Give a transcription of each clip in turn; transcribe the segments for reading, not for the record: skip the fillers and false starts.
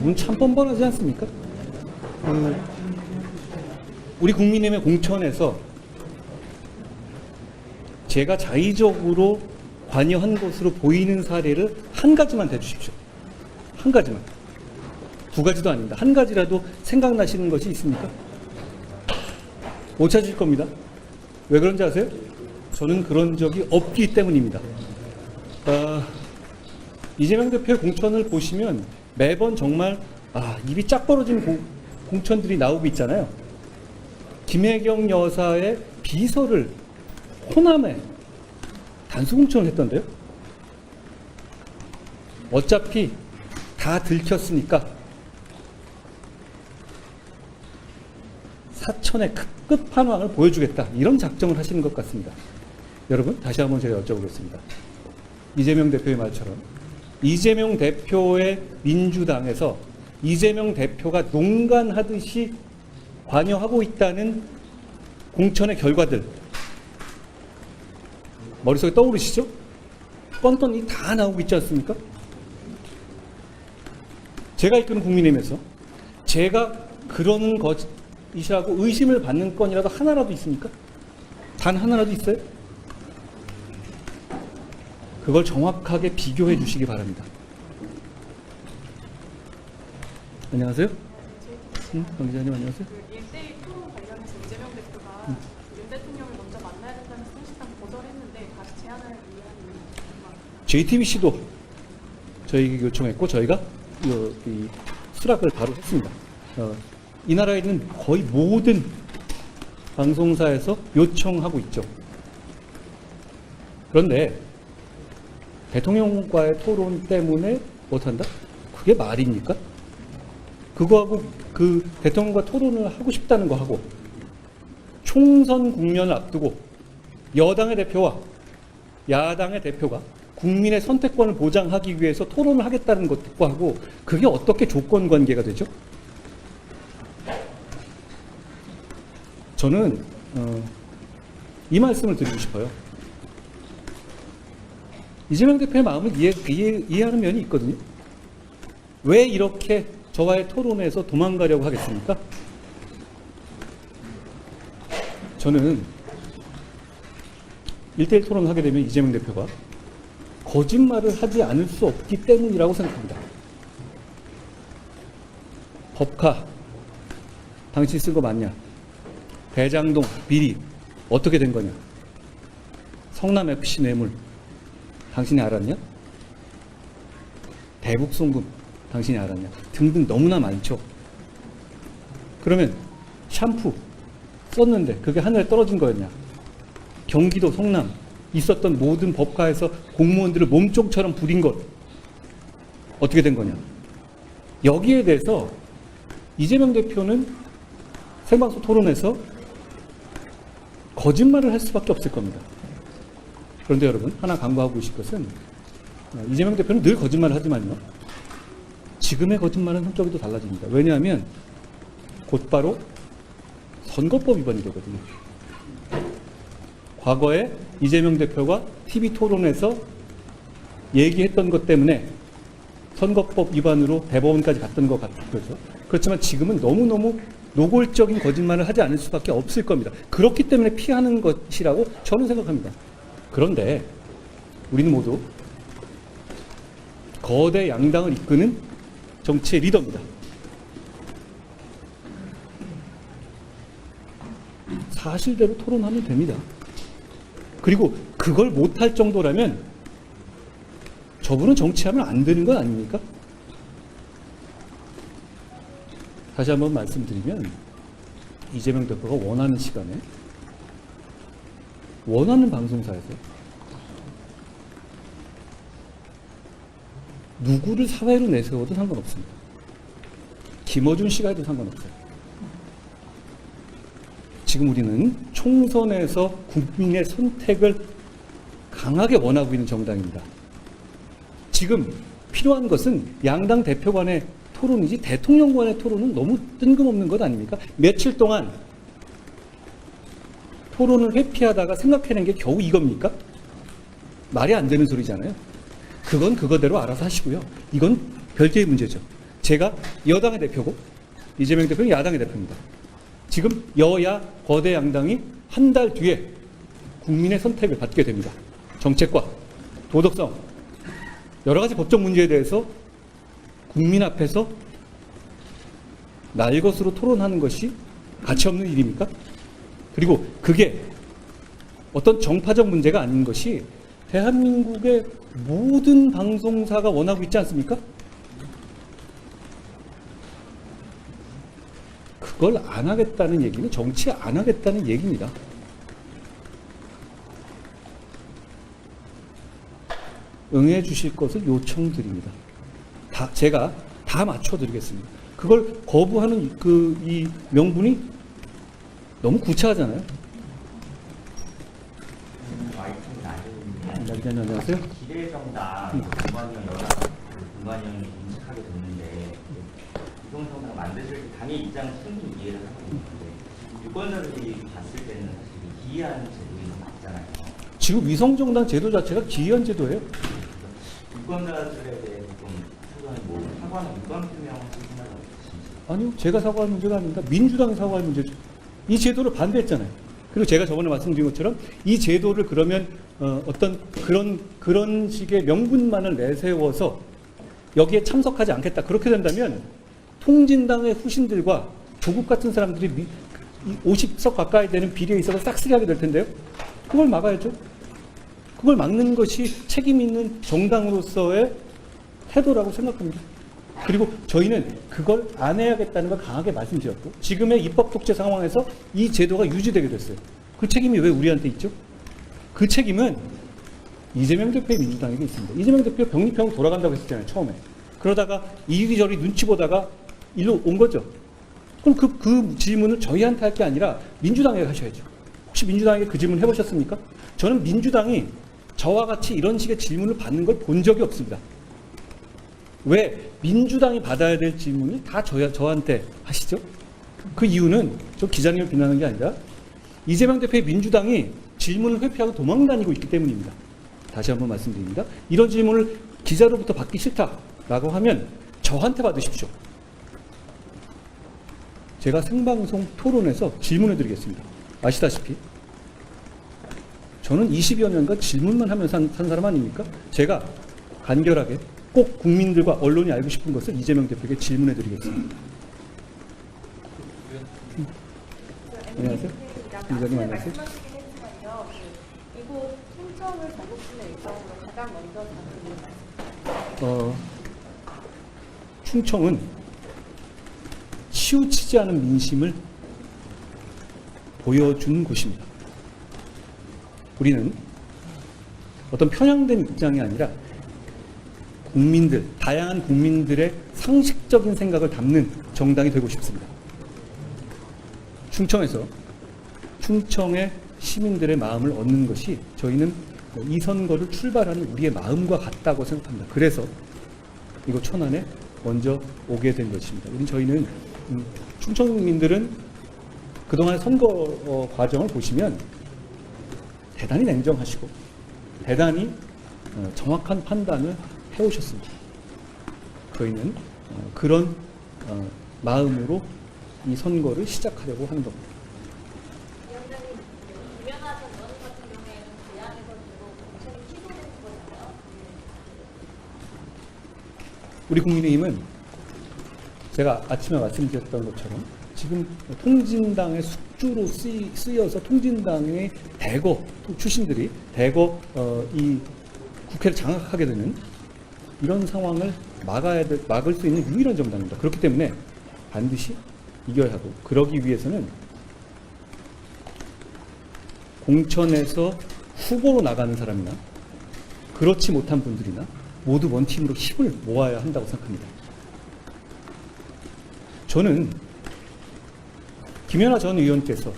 운 참 뻔뻔하지 않습니까? 우리 국민의힘의 공천에서 제가 자의적으로 관여한 것으로 보이는 사례를 한 가지만 대주십시오. 한 가지만. 두 가지도 아닙니다. 한 가지라도 생각나시는 것이 있습니까? 못 찾으실 겁니다. 왜 그런지 아세요? 저는 그런 적이 없기 때문입니다. 이재명 대표의 공천을 보시면 매번 정말 입이 짝 벌어진 공천들이 나오고 있잖아요. 김혜경 여사의 비서를 호남에 단수 공천을 했던데요. 어차피 다 들켰으니까 사천의 끝판왕을 보여주겠다, 이런 작정을 하시는 것 같습니다. 여러분, 다시 한번 제가 여쭤보겠습니다. 이재명 대표의 말처럼 이재명 대표의 민주당에서 이재명 대표가 농간하듯이 관여하고 있다는 공천의 결과들 머릿속에 떠오르시죠? 뻔뻔히 다 나오고 있지 않습니까? 제가 이끄는 국민의힘에서 제가 그러는 것이라고 의심을 받는 건이라도 하나라도 있습니까? 단 하나라도 있어요? 그걸 정확하게 비교해 주시기 바랍니다. 안녕하세요. 강 기자님 안녕하세요. 그 1대1 토론 관련해서 이재명 대표가 윤 대통령을 먼저 만나야 된다는 사실상 거절했는데 다시 제안을 위한 JTBC도 저희에게 요청했고 저희가 이 수락을 바로 했습니다. 이 나라에 있는 거의 모든 방송사에서 요청하고 있죠. 그런데 대통령과의 토론 때문에 못한다? 그게 말입니까? 그거하고 그 대통령과 토론을 하고 싶다는 거하고 총선 국면을 앞두고 여당의 대표와 야당의 대표가 국민의 선택권을 보장하기 위해서 토론을 하겠다는 것과 하고 그게 어떻게 조건 관계가 되죠? 저는 이 말씀을 드리고 싶어요. 이재명 대표의 마음을 이해하는 면이 있거든요. 왜 이렇게 저와의 토론에서 도망가려고 하겠습니까? 저는 1대1 토론을 하게 되면 이재명 대표가 거짓말을 하지 않을 수 없기 때문이라고 생각합니다. 법카, 당신 쓴 거 맞냐? 대장동 비리 어떻게 된 거냐? 성남FC 뇌물 당신이 알았냐? 대북송금 당신이 알았냐? 등등 너무나 많죠. 그러면 샴푸 썼는데 그게 하늘에 떨어진 거였냐? 경기도 성남 있었던 모든 법카에서 공무원들을 몸종처럼 부린 것 어떻게 된 거냐? 여기에 대해서 이재명 대표는 생방송 토론에서 거짓말을 할 수밖에 없을 겁니다. 그런데 여러분, 하나 강조하고 계실 것은 이재명 대표는 늘 거짓말을 하지만요, 지금의 거짓말은 성격이 또 달라집니다. 왜냐하면 곧바로 선거법 위반이 되거든요. 과거에 이재명 대표가 TV 토론에서 얘기했던 것 때문에 선거법 위반으로 대법원까지 갔던 것 같죠. 그렇지만 지금은 너무너무 노골적인 거짓말을 하지 않을 수밖에 없을 겁니다. 그렇기 때문에 피하는 것이라고 저는 생각합니다. 그런데 우리는 모두 거대 양당을 이끄는 정치의 리더입니다. 사실대로 토론하면 됩니다. 그리고 그걸 못할 정도라면 저분은 정치하면 안 되는 건 아닙니까? 다시 한번 말씀드리면 이재명 대표가 원하는 시간에 원하는 방송사에서 누구를 사회로 내세워도 상관없습니다. 김어준 씨가 해도 상관없어요. 지금 우리는 총선에서 국민의 선택을 강하게 원하고 있는 정당입니다. 지금 필요한 것은 양당 대표 간의 토론이지 대통령 간의 토론은 너무 뜬금없는 것 아닙니까? 며칠 동안 토론을 회피하다가 생각해낸 게 겨우 이겁니까? 말이 안 되는 소리잖아요. 그건 그거대로 알아서 하시고요. 이건 별개의 문제죠. 제가 여당의 대표고 이재명 대표는 야당의 대표입니다. 지금 여야 거대 양당이 한 달 뒤에 국민의 선택을 받게 됩니다. 정책과 도덕성, 여러 가지 법적 문제에 대해서 국민 앞에서 날 것으로 토론하는 것이 가치 없는 일입니까? 그리고 그게 어떤 정파적 문제가 아닌 것이 대한민국의 모든 방송사가 원하고 있지 않습니까? 그걸 안 하겠다는 얘기는 정치 안 하겠다는 얘기입니다. 응해 주실 것을 요청드립니다. 제가 다 맞춰드리겠습니다. 그걸 거부하는 이 명분이 너무 구차하잖아요. 안녕하세요. 기대정당 공관위원 여러 공관위원이 인식하게 됐는데 이동성당 만드실 때 당의 입장을 충분히 이해를 하고 있는데 유권자들이 봤을 때는 사실 기이한 제도인 건 맞잖아요. 지금 위성정당 제도 자체가 기이한 제도예요. 유권자들에 대해서 좀 사과는 유권 투명하실 생각은 없으신지? 아니요, 제가 사과할 문제가 아닙니다. 민주당이 사과할 문제죠. 이 제도를 반대했잖아요. 그리고 제가 저번에 말씀드린 것처럼 이 제도를 그러면 어떤 그런 식의 명분만을 내세워서 여기에 참석하지 않겠다. 그렇게 된다면 통진당의 후신들과 조국 같은 사람들이 50석 가까이 되는 비례에 있어서 싹쓸이하게 될 텐데요. 그걸 막아야죠. 그걸 막는 것이 책임 있는 정당으로서의 태도라고 생각합니다. 그리고 저희는 그걸 안 해야겠다는 걸 강하게 말씀드렸고 지금의 입법 독재 상황에서 이 제도가 유지되게 됐어요. 그 책임이 왜 우리한테 있죠? 그 책임은 이재명 대표의 민주당에게 있습니다. 이재명 대표 병립형 돌아간다고 했었잖아요, 처음에. 그러다가 이리저리 눈치 보다가 일로 온 거죠. 그럼 그 질문을 저희한테 할 게 아니라 민주당에 하셔야죠. 혹시 민주당에게 그 질문 해보셨습니까? 저는 민주당이 저와 같이 이런 식의 질문을 받는 걸 본 적이 없습니다. 왜 민주당이 받아야 될 질문을 다 저한테 하시죠? 그 이유는 저 기자님을 비난하는 게 아니라 이재명 대표의 민주당이 질문을 회피하고 도망다니고 있기 때문입니다. 다시 한번 말씀드립니다. 이런 질문을 기자로부터 받기 싫다라고 하면 저한테 받으십시오. 제가 생방송 토론에서 질문해 드리겠습니다. 아시다시피 저는 20여 년간 질문만 하면서 산 사람 아닙니까? 제가 간결하게 꼭 국민들과 언론이 알고 싶은 것을 이재명 대표에게 질문해 드리겠습니다. 안녕하세요. 기자님 안녕하세요. 말씀하시긴 했지만요. 이곳 충청을 전국시내 일정으로 가장 먼저 잡은 이유가 충청은 치우치지 않은 민심을 보여준 곳입니다. 우리는 어떤 편향된 입장이 아니라 다양한 국민들의 상식적인 생각을 담는 정당이 되고 싶습니다. 충청의 시민들의 마음을 얻는 것이 저희는 이 선거를 출발하는 우리의 마음과 같다고 생각합니다. 그래서 이곳 천안에 먼저 오게 된 것입니다. 저희는 충청민들은 그동안 선거 과정을 보시면 대단히 냉정하시고 대단히 정확한 판단을 해오셨습니다. 저희는 그런 마음으로 이 선거를 시작하려고 하는 겁니다. 위원장님, 유명하던 원 같은 경우에는 고향에서 주로 공천이 취소되는 거잖아요. 우리 국민의힘은 제가 아침에 말씀드렸던 것처럼 지금 통진당의 숙주로 쓰여서 통진당의 대거 출신들이 대거 이 국회를 장악하게 되는 이런 상황을 막을 수 있는 유일한 정당입니다. 그렇기 때문에 반드시 이겨야 하고 그러기 위해서는 공천에서 후보로 나가는 사람이나 그렇지 못한 분들이나 모두 원팀으로 힘을 모아야 한다고 생각합니다. 저는 김연아 전 의원께서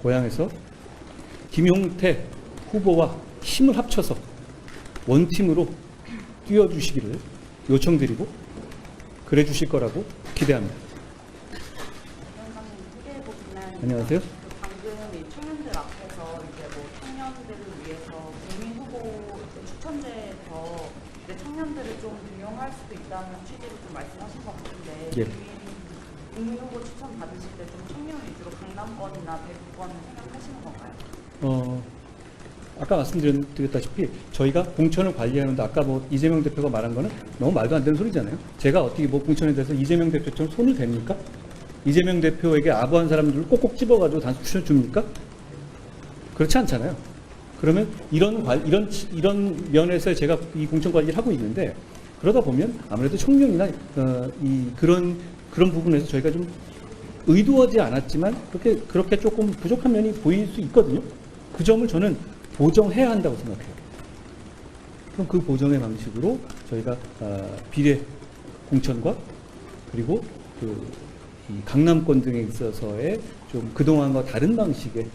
고향에서 김용태 후보와 힘을 합쳐서 원팀으로 뛰어주시기를 요청드리고 그래 주실 거라고 기대합니다. 위원장님 소개해보 비난이 안녕하세요. 방금 이 청년들 앞에서 이제 뭐 청년들을 위해서 국민 후보 추천제에서 이제 청년들을 좀 등용할 수도 있다는 취지로 좀 말씀하신 것 같은데 예. 국민 후보 추천 받으실 때 좀 청년 위주로 강남권이나 대구권을 생각하시는 건가요? 아까 말씀드렸다시피 저희가 공천을 관리하는데 아까 뭐 이재명 대표가 말한 거는 너무 말도 안 되는 소리잖아요. 제가 어떻게 뭐 공천에 대해서 이재명 대표처럼 손을 댑니까? 이재명 대표에게 아부한 사람들을 꼭꼭 집어가지고 단수 추천 줍니까? 그렇지 않잖아요. 그러면 이런 면에서 제가 이 공천 관리를 하고 있는데 그러다 보면 아무래도 청년이나 그런 부분에서 저희가 좀 의도하지 않았지만 그렇게 조금 부족한 면이 보일 수 있거든요. 그 점을 저는 보정해야 한다고 생각해요. 그럼 그 보정의 방식으로 저희가 비례 공천과 그리고 이 강남권 등에 있어서의 좀 그동안과 다른 방식의 이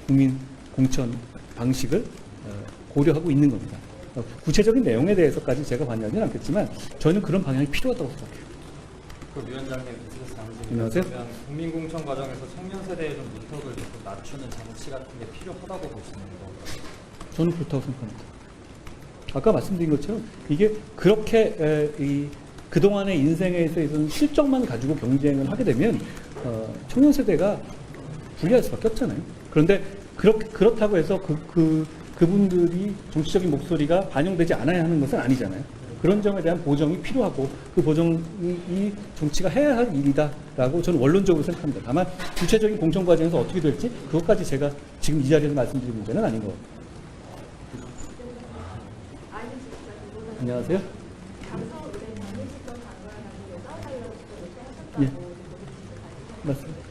국민 공천 방식을 고려하고 있는 겁니다. 구체적인 내용에 대해서까지 제가 관여하지는 않겠지만 저는 그런 방향이 필요하다고 생각해요. 그 위원장님, 계속해서 안녕하세요. 그러면 국민공천 과정에서 청년 세대의 좀 문턱을 조금 낮추는 장치 같은 게 필요하다고 보시는 건가요? 저는 그렇다고 생각합니다. 아까 말씀드린 것처럼 이게 그렇게 그동안의 인생에 있어서 실적만 가지고 경쟁을 하게 되면 청년 세대가 불리할 수밖에 없잖아요. 그런데 그렇다고 해서 그분들이 정치적인 목소리가 반영되지 않아야 하는 것은 아니잖아요. 그런 점에 대한 보정이 필요하고 그 보정이 정치가 해야 할 일이다라고 저는 원론적으로 생각합니다. 다만 구체적인 공천 과정에서 어떻게 될지 그것까지 제가 지금 이 자리에서 말씀드릴 문제는 아닌 것 같아요. 안녕하세요. 예, 맞습니다.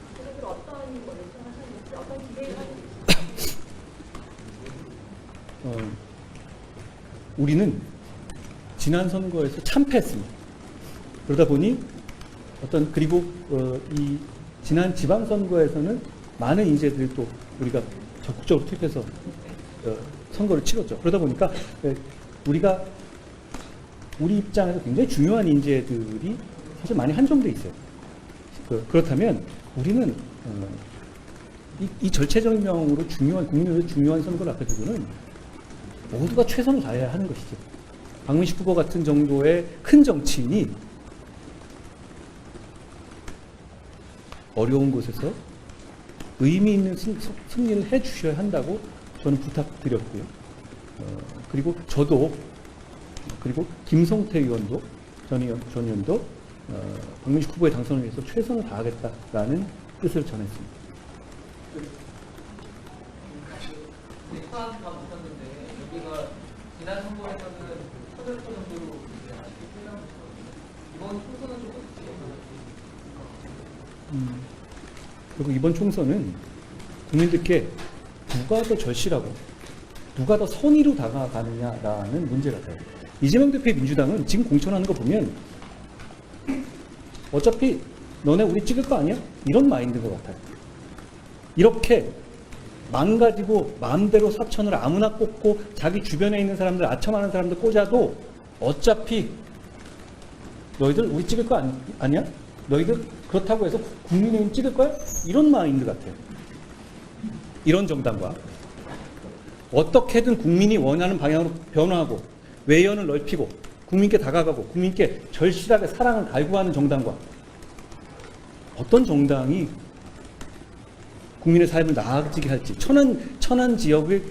우리는 지난 선거에서 참패했습니다. 그러다 보니 그리고 이 지난 지방선거에서는 많은 인재들이 또 우리가 적극적으로 투입해서 선거를 치렀죠. 그러다 보니까 우리 입장에서 굉장히 중요한 인재들이 사실 많이 한정돼 있어요. 그렇다면 우리는 이 절체적인 명으로 국민으로 중요한 선거를 앞에 두고는 모두가 최선을 다해야 하는 것이죠. 박문식 후보 같은 정도의 큰 정치인이 어려운 곳에서 의미 있는 승리를 해 주셔야 한다고 저는 부탁드렸고요. 그리고 저도 그리고 김성태 의원도 전 의원도 박문식 후보의 당선을 위해서 최선을 다하겠다라는 뜻을 전했습니다. 넥타한테 가보셨는데 여기가 지난 선거에서는 8% 정도로 아쉽게 끝난 것처럼 이번 총선은 좀 어떻게 보세요? 그리고 이번 총선은 국민들께 누가 더 절실하고 누가 더 선의로 다가가느냐라는 문제 같아요. 이재명 대표의 민주당은 지금 공천하는 거 보면 어차피 너네 우리 찍을 거 아니야? 이런 마인드인 것 같아요. 이렇게 망가지고 마음대로 사천을 아무나 꽂고 자기 주변에 있는 사람들, 아첨하는 사람들 꽂아도 어차피 너희들 우리 찍을 거 아니야? 너희들 그렇다고 해서 국민의힘 찍을 거야? 이런 마인드 같아요. 이런 정당과 어떻게든 국민이 원하는 방향으로 변화하고 외연을 넓히고 국민께 다가가고 국민께 절실하게 사랑을 갈구하는 정당과 어떤 정당이 국민의 삶을 나아지게 할지, 천안 지역의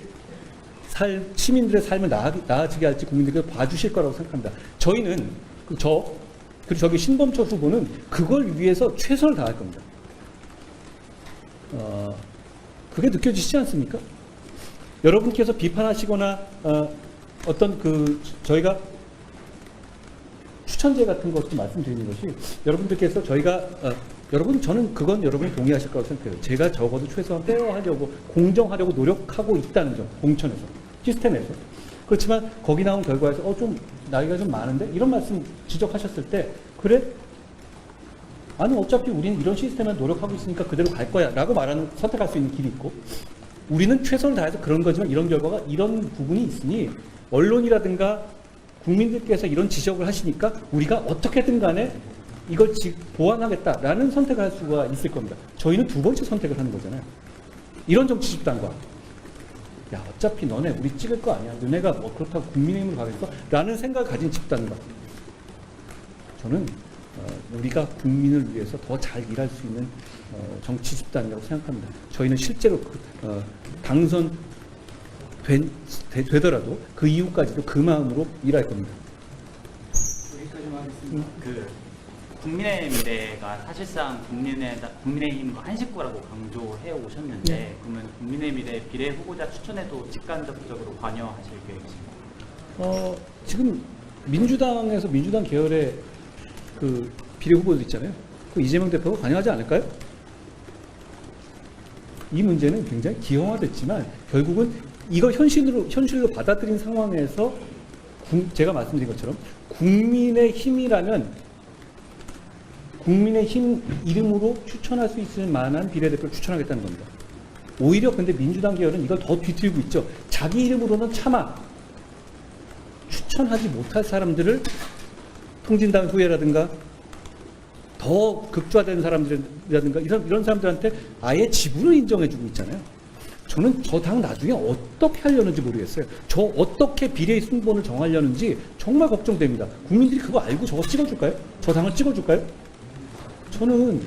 시민들의 삶을 나아지게 할지 국민들께서 봐주실 거라고 생각합니다. 저희는 그리고 저기 신범철 후보는 그걸 위해서 최선을 다할 겁니다. 그게 느껴지시지 않습니까? 여러분께서 비판하시거나 저희가 추천제 같은 것도 말씀드리는 것이 여러분들께서 저는 그건 여러분이 동의하실 거라고 생각해요. 제가 적어도 최소한 페어하려고 공정하려고 노력하고 있다는 점, 공천에서, 시스템에서. 그렇지만 거기 나온 결과에서 좀 나이가 좀 많은데 이런 말씀 지적하셨을 때 그래? 아니 어차피 우리는 이런 시스템에 노력하고 있으니까 그대로 갈 거야 라고 선택할 수 있는 길이 있고 우리는 최선을 다해서 그런 거지만 이런 결과가 이런 부분이 있으니 언론이라든가 국민들께서 이런 지적을 하시니까 우리가 어떻게든 간에 이걸 보완하겠다라는 선택을 할 수가 있을 겁니다. 저희는 두 번째 선택을 하는 거잖아요. 이런 정치 집단과 야 어차피 너네 우리 찍을 거 아니야. 너네가 뭐 그렇다고 국민의힘으로 가겠어? 라는 생각을 가진 집단과 저는 우리가 국민을 위해서 더 잘 일할 수 있는 정치 집단이라고 생각합니다. 저희는 실제로 되더라도 그 이후까지도 그 마음으로 일할 겁니다. 여기까지만 하겠습니다. 국민의 미래가 사실상 국민의힘 한 식구라고 강조해 오셨는데 그러면 국민의 미래 비례 후보자 추천에도 직간접적으로 관여하실 계획이신가요? 지금 민주당에서 민주당 계열의 그 비례 후보들 있잖아요. 그 이재명 대표가 관여하지 않을까요? 이 문제는 굉장히 기형화됐지만 결국은 이걸 현실로 받아들인 상황에서 제가 말씀드린 것처럼 국민의힘이라면 국민의힘 이름으로 추천할 수 있을 만한 비례대표를 추천하겠다는 겁니다. 오히려 근데 민주당 계열은 이걸 더 뒤틀고 있죠. 자기 이름으로는 차마 추천하지 못할 사람들을 통진당 후예라든가 더 극좌된 사람들이라든가 이런 사람들한테 아예 지분을 인정해주고 있잖아요. 저는 저 당 나중에 어떻게 하려는지 모르겠어요. 저 어떻게 비례 순번을 정하려는지 정말 걱정됩니다. 국민들이 그거 알고 저거 찍어줄까요? 저 당을 찍어줄까요? 저는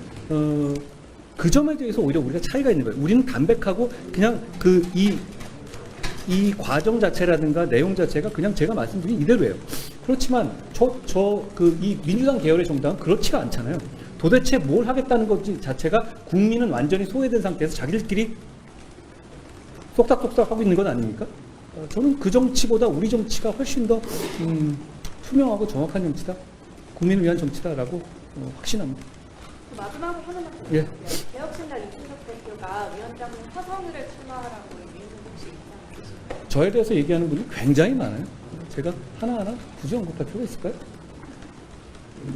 그 점에 대해서 오히려 우리가 차이가 있는 거예요. 우리는 담백하고 그냥 이 과정 자체라든가 내용 자체가 그냥 제가 말씀드린 이대로예요. 그렇지만 이 민주당 계열의 정당은 그렇지가 않잖아요. 도대체 뭘 하겠다는 건지 자체가 국민은 완전히 소외된 상태에서 자기들끼리 쏙닥쏙닥 하고 있는 건 아닙니까? 저는 그 정치보다 우리 정치가 훨씬 더 투명하고 정확한 정치다. 국민을 위한 정치다라고 확신합니다. 마지막으로 하나만 더 예. 개혁신당 이준석 대표가 위원장님 화성을 출마하라고 얘기했는데 혹시 입장 있으신가요? 저에 대해서 얘기하는 분이 굉장히 많아요. 제가 하나하나 굳이 언급할 필요가 있을까요?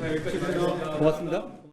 여기까지 하겠습니다. 고맙습니다.